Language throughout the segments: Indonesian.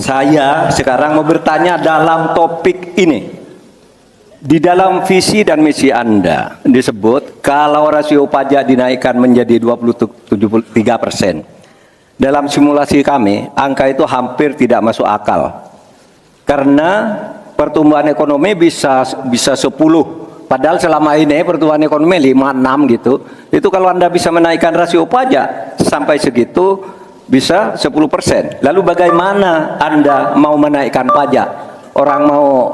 Saya sekarang mau bertanya dalam topik ini. Di dalam visi dan misi Anda disebut kalau rasio pajak dinaikkan menjadi 23%. Dalam simulasi kami, angka itu hampir tidak masuk akal. Karena pertumbuhan ekonomi bisa 10. Padahal selama ini pertumbuhan ekonomi 5-6 gitu. Itu kalau Anda bisa menaikkan rasio pajak sampai segitu bisa 10%. Lalu bagaimana Anda mau menaikkan pajak? Orang mau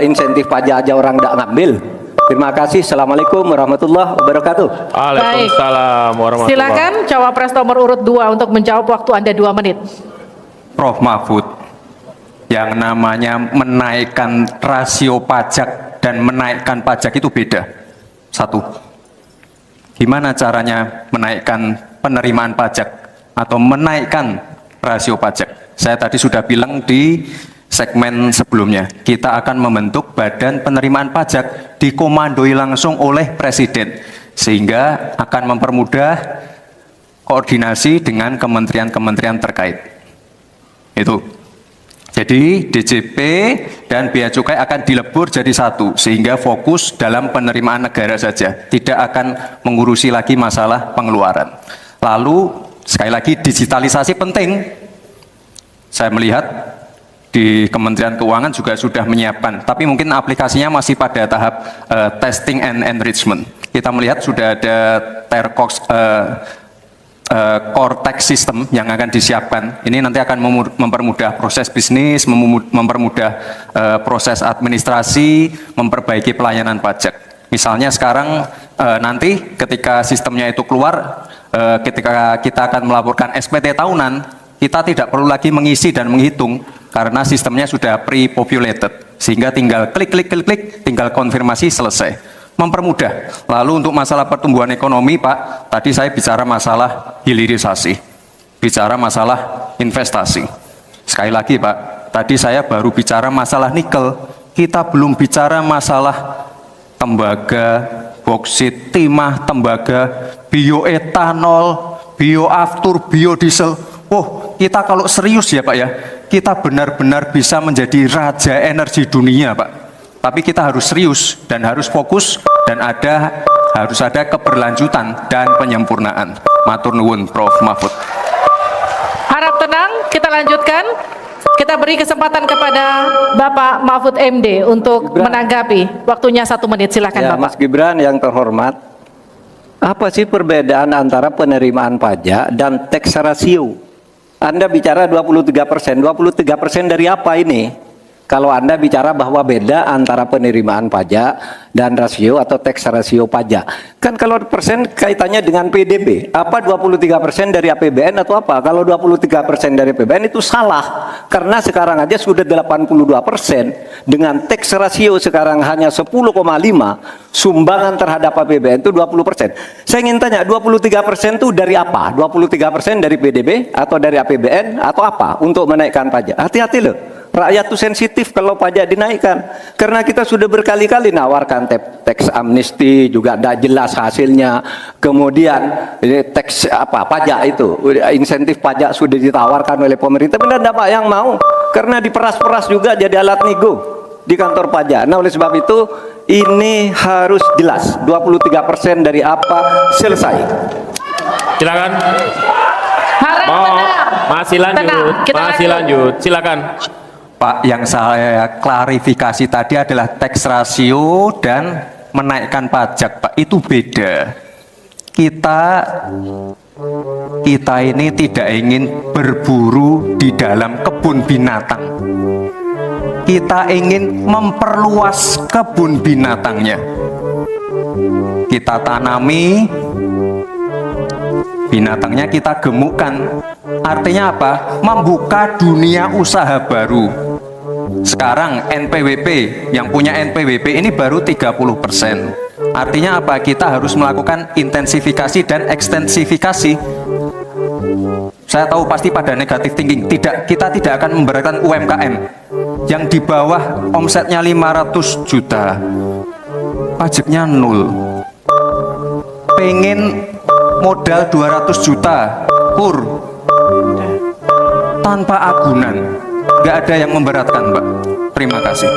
insentif pajak aja orang tidak ngambil. Terima kasih. Assalamualaikum warahmatullahi wabarakatuh. Waalaikumsalam warahmatullahi wabarakatuh. Silakan Cawapres nomor urut 2 untuk menjawab, waktu Anda 2 menit. Prof Mahfud, yang namanya menaikkan rasio pajak dan menaikkan pajak itu beda. Satu, gimana caranya menaikkan penerimaan pajak atau menaikkan rasio pajak? Saya tadi sudah bilang di segmen sebelumnya, kita akan membentuk badan penerimaan pajak dikomandoi langsung oleh Presiden, sehingga akan mempermudah koordinasi dengan kementerian-kementerian terkait. Itu. Jadi DJP dan Bea Cukai akan dilebur jadi satu, sehingga fokus dalam penerimaan negara saja, tidak akan mengurusi lagi masalah pengeluaran. Lalu sekali lagi digitalisasi penting. Saya melihat di Kementerian Keuangan juga sudah menyiapkan, tapi mungkin aplikasinya masih pada tahap testing and enrichment. Kita melihat sudah ada core tax system yang akan disiapkan. Ini nanti akan mempermudah proses bisnis, mempermudah proses administrasi, memperbaiki pelayanan pajak. Misalnya sekarang nanti ketika sistemnya itu keluar, ketika kita akan melaporkan SPT tahunan, kita tidak perlu lagi mengisi dan menghitung karena sistemnya sudah pre-populated, sehingga tinggal klik, tinggal konfirmasi, selesai. Mempermudah. Lalu untuk masalah pertumbuhan ekonomi, Pak, tadi saya bicara masalah hilirisasi, bicara masalah investasi. Sekali lagi, Pak, tadi saya baru bicara masalah nikel, kita belum bicara masalah tembaga, boksit, timah, tembaga, bioetanol, bioaftur, biodiesel. Oh, kita kalau serius ya Pak ya, kita benar-benar bisa menjadi raja energi dunia Pak. Tapi kita harus serius dan harus fokus dan harus ada keberlanjutan dan penyempurnaan. Matur nuwun Prof Mahfud. Harap tenang, kita lanjutkan. Kita beri kesempatan kepada Bapak Mahfud MD untuk menanggapi. Waktunya 1 menit, silakan Ya, Bapak. Mas Gibran yang terhormat, apa sih perbedaan antara penerimaan pajak dan tax ratio? Anda bicara 23%, 23% dari apa ini? Kalau Anda bicara bahwa beda antara penerimaan pajak dan rasio atau tax rasio pajak. Kan kalau persen kaitannya dengan PDB. Apa 23% dari APBN atau apa? Kalau 23% dari APBN itu salah. Karena sekarang aja sudah 82%. Dengan tax rasio sekarang hanya 10,5. Sumbangan terhadap APBN itu 20%. Saya ingin tanya, 23% itu dari apa? 23% dari PDB atau dari APBN atau apa untuk menaikkan pajak? Hati-hati loh. Rakyat itu sensitif kalau pajak dinaikkan, karena kita sudah berkali-kali nawarkan teks amnesti juga tidak jelas hasilnya. Kemudian teks pajak itu, insentif pajak sudah ditawarkan oleh pemerintah, benar tidak Pak yang mau? Karena diperas-peras juga jadi alat nego di kantor pajak. Nah oleh sebab itu ini harus jelas 23% dari apa, selesai. Silakan. Masih lanjut, silakan. Pak, yang saya klarifikasi tadi adalah tax ratio dan menaikkan pajak, Pak. Itu beda. Kita ini tidak ingin berburu di dalam kebun binatang. Kita ingin memperluas kebun binatangnya. Kita tanami, binatangnya kita gemukkan. Artinya apa? Membuka dunia usaha baru. Sekarang NPWP, yang punya NPWP ini baru 30%. Artinya apa? Kita harus melakukan intensifikasi dan ekstensifikasi. Saya tahu pasti pada negatif thinking. Kita tidak akan memberatkan UMKM yang di bawah omsetnya 500 juta, pajaknya 0. Pengen modal 200 juta, kur. tanpa agunan. Nggak ada yang memberatkan, Mbak. Terima kasih.